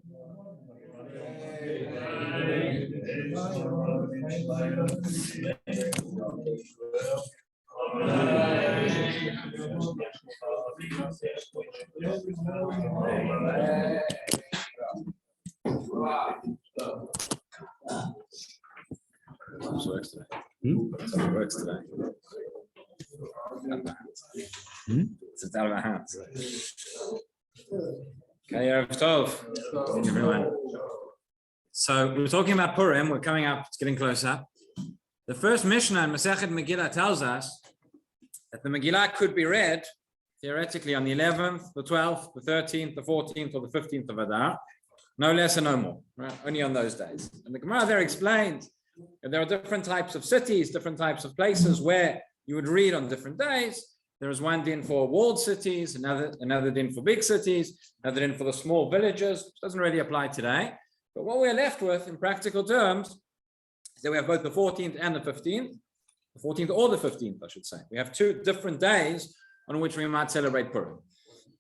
Works today. Works today. It's out of our hands. Okay, Erev Tov, everyone. So we're talking about Purim. We're coming up. It's getting closer. The first Mishnah in Masechet Megillah tells us that the Megillah could be read theoretically on the 11th, the 12th, the 13th, the 14th, or the 15th of Adar. No less and no more. Right? Only on those days. And the Gemara there explains that there are different types of cities, different types of places where you would read on different days. There is one din for walled cities, another din for big cities, another din for the small villages. It doesn't really apply today. But what we're left with in practical terms is that we have both the 14th and the 15th, the 14th or the 15th, I should say. We have two different days on which we might celebrate Purim.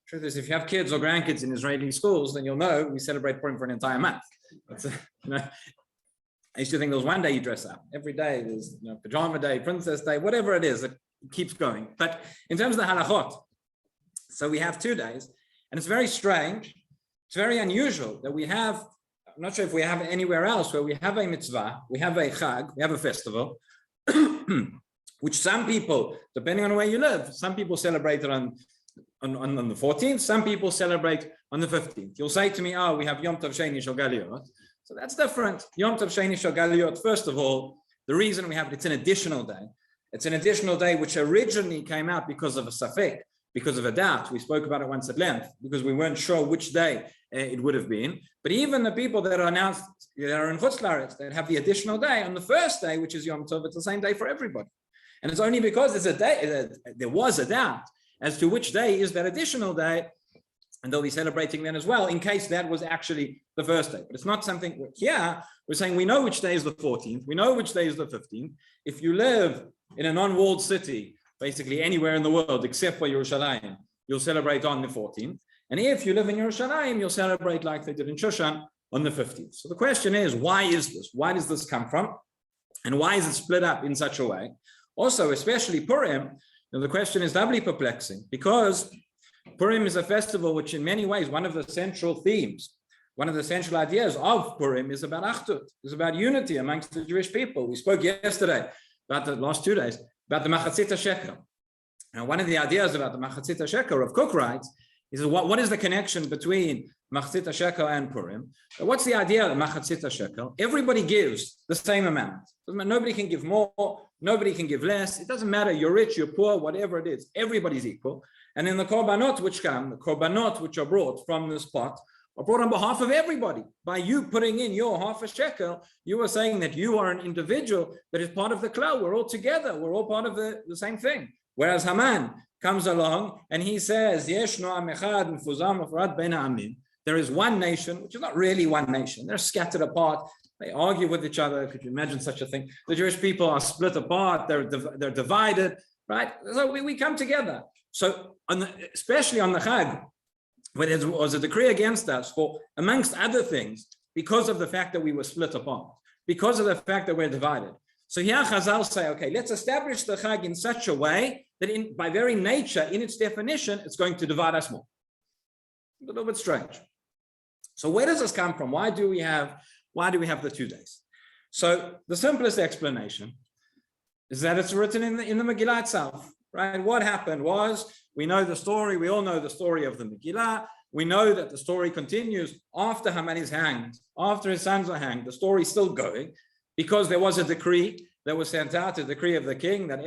Truth is, if you have kids or grandkids in Israeli schools, then you'll know we celebrate Purim for an entire month. I used to think there was one day you dress up. Every day there's pajama day, princess day, whatever it is, it keeps going. But in terms of the halachot, so we have 2 days, and it's very strange. It's very unusual that we have, I'm not sure if we have it anywhere else, where we have a mitzvah, we have a chag, we have a festival, which some people, depending on where you live, some people celebrate it on the 14th, some people celebrate on the 15th. You'll say to me, oh, we have Yom Tov Sheni Shel Galiot. So that's different. Yom Tov Sheni Shel Galiot, first of all, the reason we have it, it's an additional day. It's an additional day which originally came out because of a safek, because of a doubt. We spoke about it once at length, because we weren't sure which day it would have been. But even the people that are announced, that are in Chutz La'aretz, that have the additional day on the first day, which is Yom Tov, it's the same day for everybody. And it's only because it's a day, there was a doubt as to which day is that additional day, and they'll be celebrating then as well, in case that was actually the first day. But it's not something, here, we're saying we know which day is the 14th, we know which day is the 15th. If you live in a non-walled city, basically anywhere in the world except for Yerushalayim, you'll celebrate on the 14th. And if you live in Yerushalayim, you'll celebrate like they did in Shushan on the 15th. So the question is, why is this? Why does this come from? And why is it split up in such a way? Also, especially Purim, the question is doubly perplexing, because Purim is a festival which in many ways, one of the central themes, one of the central ideas of Purim is about Achdut, is about unity amongst the Jewish people. We spoke yesterday, about the last 2 days, about the Machatzit HaShekel. Now, one of the ideas about the Machatzit HaShekel of Kook writes is what is the connection between Machatzit HaShekel and Purim? What's the idea of Machatzit HaShekel? Everybody gives the same amount. Nobody can give more, nobody can give less. It doesn't matter, you're rich, you're poor, whatever it is, everybody's equal. And in the korbanot which come, the korbanot which are brought from this pot, are brought on behalf of everybody. By you putting in your half a shekel, you are saying that you are an individual that is part of the klal. We're all together. We're all part of the same thing. Whereas Haman comes along and he says, there is one nation, which is not really one nation. They're scattered apart. They argue with each other. Could you imagine such a thing? The Jewish people are split apart. They're divided, right? So we come together. So especially on the Chag, when there was a decree against us for, amongst other things, because of the fact that we were split apart, because of the fact that we're divided. So here Chazal say, okay, let's establish the Chag in such a way that by very nature, in its definition, it's going to divide us more. A little bit strange. So where does this come from? Why do we have the 2 days? So the simplest explanation is that it's written in the Megillah itself. Right? What happened was, we know the story, we all know the story of the Megillah. We know that the story continues after Haman is hanged, after his sons are hanged. The story is still going because there was a decree that was sent out, a decree of the king that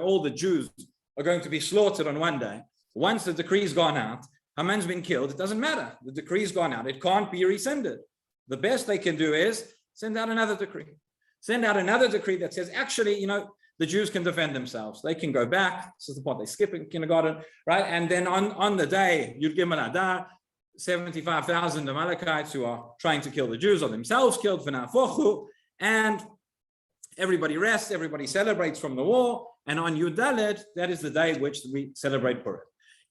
all the Jews are going to be slaughtered on one day. Once the decree's gone out, Haman's been killed, it doesn't matter. The decree's gone out, it can't be rescinded. The best they can do is send out another decree. Send out another decree that says, actually, the Jews can defend themselves. They can go back. This is the part they skip in kindergarten, right? And then on the day, Yud Gimel Adar, 75,000 Amalekites who are trying to kill the Jews are themselves killed, and everybody rests, everybody celebrates from the war. And on Yud Dalet, that is the day which we celebrate Purim.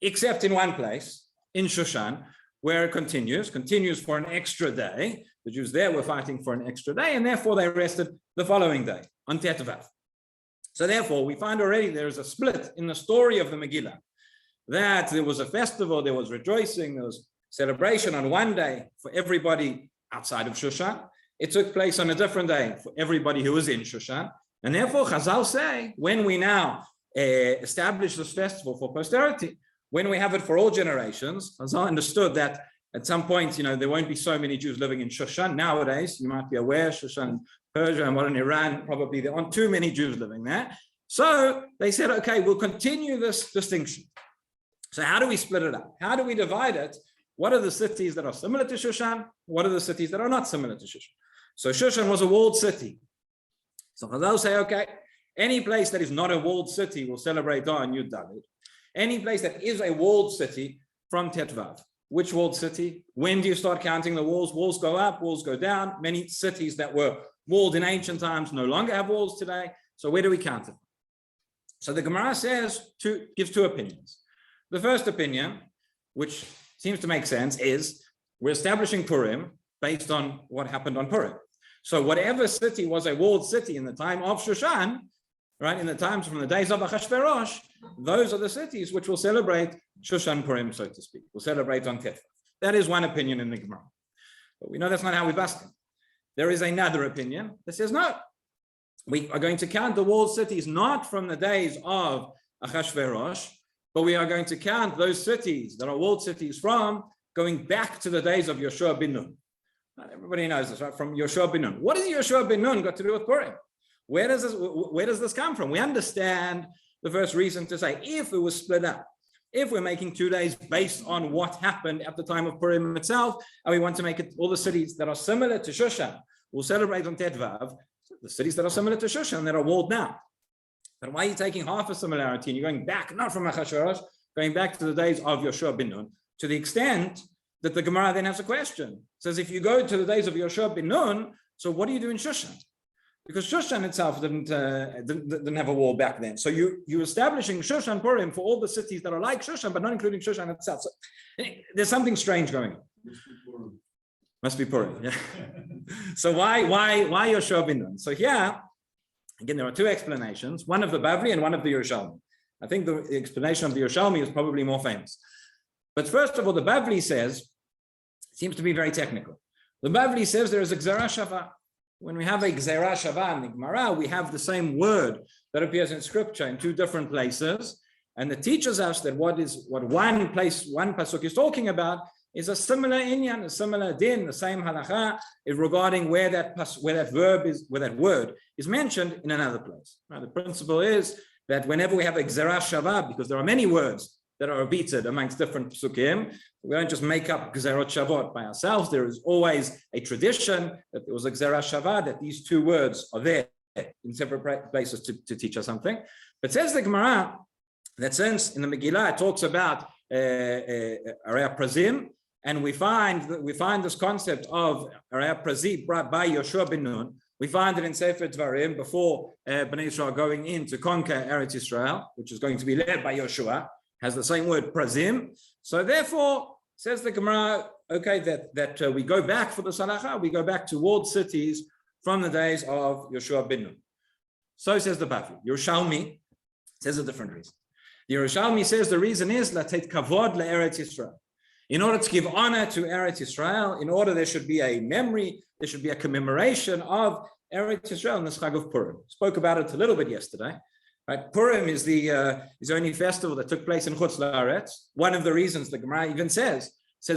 Except in one place, in Shushan, where it continues for an extra day. The Jews there were fighting for an extra day, and therefore they rested the following day, on Tetvav. So therefore, we find already there is a split in the story of the Megillah, that there was a festival, there was rejoicing, there was celebration on one day for everybody outside of Shushan. It took place on a different day for everybody who was in Shushan. And therefore, Chazal say, when we now establish this festival for posterity, when we have it for all generations, Chazal understood that at some point, there won't be so many Jews living in Shushan. Nowadays, you might be aware, Shushan, Persia, and modern Iran, probably there aren't too many Jews living there. So they said, okay, we'll continue this distinction. So how do we split it up? How do we divide it? What are the cities that are similar to Shushan? What are the cities that are not similar to Shushan? So Shushan was a walled city. So Chazal say, okay, any place that is not a walled city will celebrate on Yud David. Any place that is a walled city from Tetvav. Which walled city? When do you start counting the walls? Walls go up, walls go down. Many cities that were walled in ancient times no longer have walls today. So where do we count it? So the Gemara gives two opinions. The first opinion, which seems to make sense, is we're establishing Purim based on what happened on Purim. So whatever city was a walled city in the time of Shushan, right, in the times from the days of Achashverosh, those are the cities which will celebrate Shushan Purim, so to speak. We'll celebrate on Tetvav. That is one opinion in the Gemara. But we know that's not how we bust it. There is another opinion that says, no, we are going to count the walled cities not from the days of Achashverosh, but we are going to count those cities that are walled cities from going back to the days of Yoshua bin Nun. Everybody knows this, right? From Yoshua bin Nun. What has Yoshua bin Nun got to do with Purim? Where does this come from? We understand the first reason to say, if it was split up, if we're making 2 days based on what happened at the time of Purim itself, and we want to make it all the cities that are similar to Shushan, we'll celebrate on Tetvav, the cities that are similar to Shushan that are walled now. But why are you taking half a similarity and you're going back, not from Achashverosh, going back to the days of Yoshua bin Nun, to the extent that the Gemara then has a question. It says, if you go to the days of Yoshua bin Nun, so what do you do in Shushan? Because Shushan itself didn't have a wall back then. So you're establishing Shushan Purim for all the cities that are like Shushan, but not including Shushan itself. So there's something strange going on. Must be Purim. Yeah. So why Yoshua bin Nun? So here, again, there are two explanations, one of the Bavli and one of the Yerushalmi. I think the explanation of the Yerushalmi is probably more famous. But first of all, the Bavli says, seems to be very technical. The Bavli says there is a Gzera Shava. When we have a Gzera Shava in the Gemara, we have the same word that appears in scripture in two different places. And it teaches us that what one pasuk is talking about is a similar inyan, a similar din, the same halacha is regarding where that word is mentioned in another place. Now, the principle is that whenever we have a Gzera Shava, because there are many words that are repeated amongst different psukim, we don't just make up Gzerot Shavot by ourselves. There is always a tradition that there was a Gzera Shava, that these two words are there in separate places to teach us something. But says the Gemara that since in the Megillah it talks about Arei Prazim, and we find this concept of Arei Prazim brought by Yoshua bin Nun. We find it in Sefer Dvarim before Bnei Israel going in to conquer Eretz Israel, which is going to be led by Yoshua, has the same word Prazim. So therefore, says the Gemara, okay, that we go back for the Salacha, we go back to walled cities from the days of Yoshua bin Nun. So says the Bavli. Yerushalmi says a different reason. The Yerushalmi says the reason is Latet Kavod LeEretz Yisrael. In order to give honor to Eretz Yisrael, in order there should be a memory, there should be a commemoration of Eretz Yisrael in the Chag of Purim. Spoke about it a little bit yesterday. Right? Purim is the only festival that took place in Chutz La'aretz. One of the reasons the Gemara even says,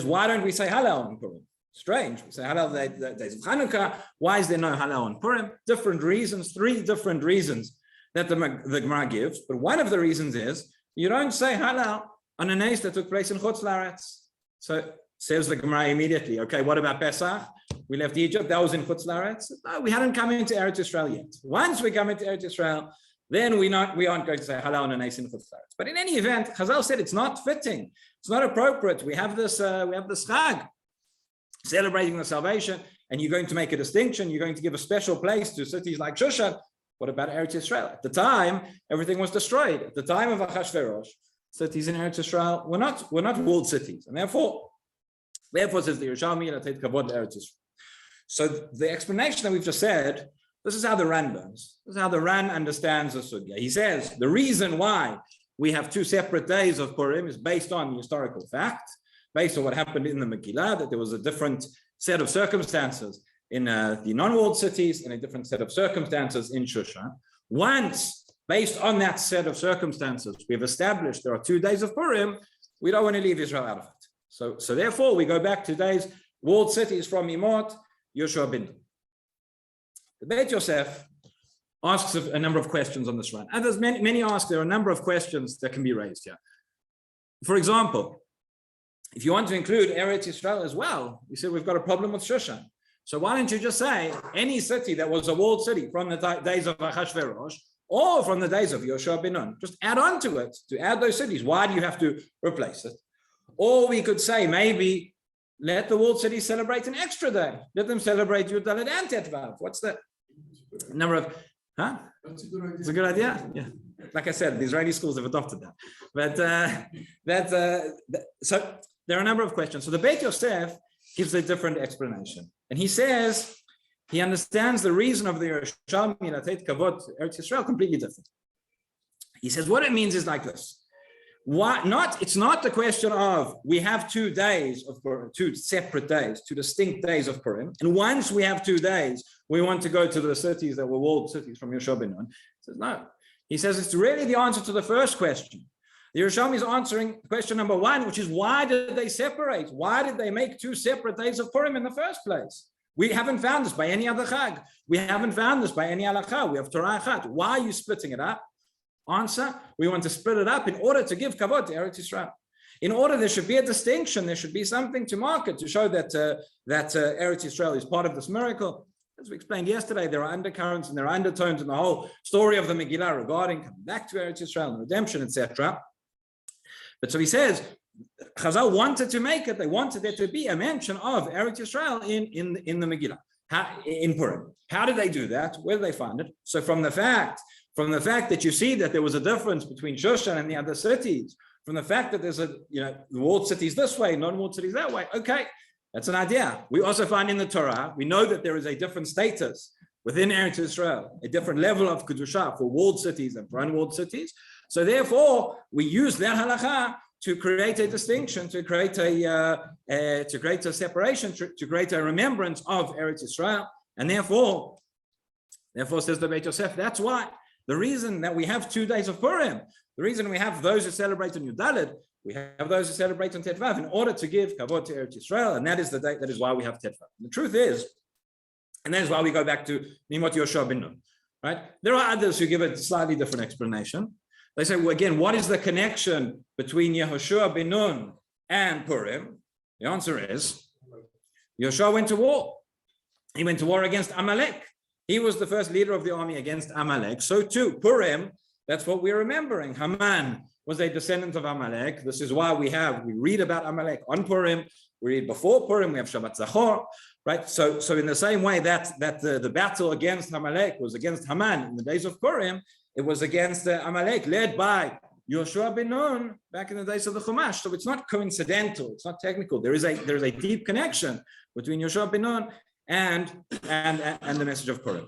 why don't we say Hallel on Purim? Strange. We say Hallel the days of Chanukah. Why is there no Hallel on Purim? Different reasons, 3 different reasons that the Gemara gives. But one of the reasons is you don't say Hallel on a nes that took place in Chutz La'aretz. So says the Gemara immediately, okay, what about Pesach? We left Egypt, that was in Chutz La'aretz. No, we hadn't come into Eretz Israel yet. Once we come into Eretz Israel, then we aren't going to say Hallel on a nes in Chutz La'aretz. But in any event, Chazal said it's not fitting. It's not appropriate. We have this Chag celebrating the salvation, and you're going to make a distinction. You're going to give a special place to cities like Shushan. What about Eretz Israel? At the time, everything was destroyed. At the time of Achashverosh, cities in Eretz Israel were not walled cities, and therefore Therefore, says the Yerushalmi, Lateit Kavod Eretz Yisrael. So the explanation that we've just said, this is how the Ran burns. This is how the Ran understands the sugya. He says the reason why we have two separate days of Purim is based on the historical fact, based on what happened in the Megillah, that there was a different set of circumstances in the non-walled cities and a different set of circumstances in Shushan. Once, based on that set of circumstances, we've established there are 2 days of Purim, we don't want to leave Israel out of it. So therefore, we go back to days, walled cities from Imot, Yoshua bin Nun. The Beit Yosef asks a number of questions on this run. Others, many ask, there are a number of questions that can be raised here. For example, if you want to include Eretz Yisrael as well, we said we've got a problem with Shushan. So why don't you just say any city that was a walled city from the days of Achashverosh or from the days of Yoshua bin Nun, just add on to it, to add those cities. Why do you have to replace it? Or we could say maybe let the walled cities celebrate an extra day. Let them celebrate Yud Daled and Tetvav. What's the number of, huh? That's a good idea. It's a good idea. Yeah. Like I said, the Israeli schools have adopted that. But so there are a number of questions. So the Beit Yosef gives a different explanation. And he says he understands the reason of the Yerushalmi Lateit Kavod Eretz Yisrael completely different. He says what it means is like this. Why not? It's not the question of we have 2 days of Purim, 2 separate days, 2 distinct days of Purim. And once we have 2 days, we want to go to the cities that were walled cities from Yoshua bin Nun. He says no. He says it's really the answer to the first question. The Yerushalmi is answering question number 1, which is why did they separate? Why did they make 2 separate days of Purim in the first place? We haven't found this by any other chag. We haven't found this by any halakha. We have Torah Achat. Why are you splitting it up? Answer, we want to split it up in order to give kavod to Eretz Yisrael. In order there should be a distinction, there should be something to mark it, to show that Eretz Yisrael is part of this miracle. As we explained yesterday, there are undercurrents and there are undertones in the whole story of the Megillah regarding coming back to Eretz Yisrael and redemption, etc. But so he says, Chazal wanted to make it, they wanted there to be a mention of Eretz Yisrael in the Megillah, in Purim. How did they do that? Where did they find it? So from the fact that you see that there was a difference between Shushan and the other cities, from the fact that there's the walled cities this way, non-walled cities that way, okay, that's an idea. We also find in the Torah, we know that there is a different status within Eretz Yisrael, a different level of Kedusha for walled cities and for unwalled cities. So therefore, we use that halakha to create a distinction, to create a separation, to create a remembrance of Eretz Yisrael. And therefore says the Beit Yosef, that's why. The reason that we have 2 days of Purim, the reason we have those who celebrate on Yud Daled, we have those who celebrate on Tetvav in order to give kavod to Eretz Yisrael, and that is the day, that is why we have Tetvav. The truth is, and that is why we go back to Nimot Yoshua bin Nun, right? There are others who give a slightly different explanation. They say, well, again, what is the connection between Yehoshua bin Nun and Purim? The answer is, Yoshua went to war. He went to war against Amalek. He was the first leader of the army against Amalek. So too, Purim, that's what we're remembering. Haman was a descendant of Amalek. This is why we read about Amalek on Purim. We read before Purim, we have Shabbat Zachor, right? So in the same way that the battle against Amalek was against Haman in the days of Purim, it was against Amalek led by Yoshua bin Nun back in the days of the Chumash. So it's not coincidental, it's not technical. There is a deep connection between Yoshua bin Nun and the message of Purim.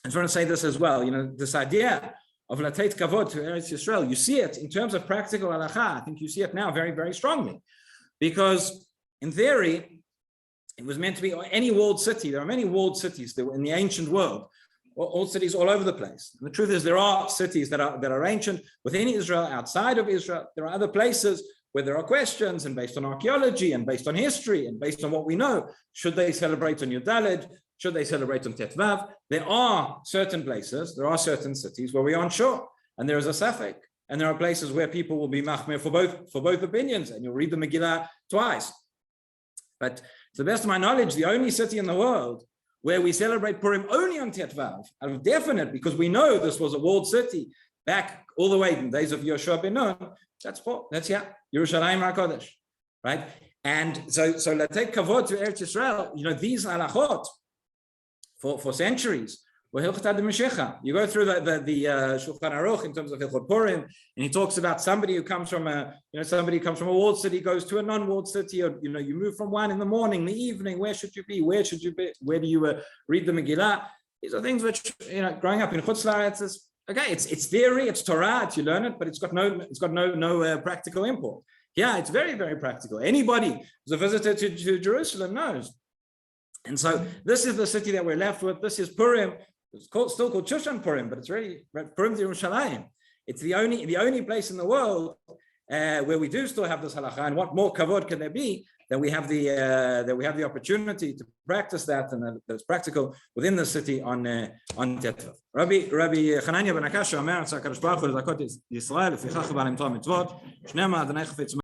I just want to say this as well. This idea of Lateit Kavod to Eretz Yisrael, you see it in terms of practical halakha. I think you see it now very, very strongly. Because in theory, it was meant to be any walled city. There are many walled cities in the ancient world, all cities all over the place. And the truth is there are cities that are ancient within Israel, outside of Israel. There are other places where there are questions, and based on archaeology and based on history and based on what we know, should they celebrate on Yud Daled? Should they celebrate on Tetvav? There are certain places, there are certain cities where we aren't sure, and there is a safek, and there are places where people will be machmir for both opinions, and you'll read the Megillah twice. But to the best of my knowledge, the only city in the world where we celebrate Purim only on Tetvav, I'm definite, because we know this was a walled city back all the way in the days of Yoshua bin Nun. That's Yerushalayim HaKodesh, right? And so let's take kavod to Eretz Yisrael. These halachot for centuries You go through the Shulchan Aruch in terms of Hilchot Purim, and he talks about somebody who comes from a walled city, goes to a non-walled city, or you move from one in the morning, the evening. Where should you be? Where do you read the Megillah? These are things which growing up in Chutz La'aretz is okay. It's theory, it's Torah, you learn it, but it's got no practical import. Yeah, it's very, very practical. Anybody who's a visitor to Jerusalem knows. And so this is the city that we're left with. This is Purim. It's still called Shushan Purim, but it's really Purim Yerushalayim. It's the only place in the world where we do still have this halacha. And what more kavod can there be that we have the opportunity to practice that, and that's practical within the city on Tetvav. Rabbi Chananya ben Akasha Omer, Tzakadosh Baruch Hu L'Zakot Yisrael, Lefichach Ba'alim Torah Mitzvot, Shnei Ma'adanei Chafetz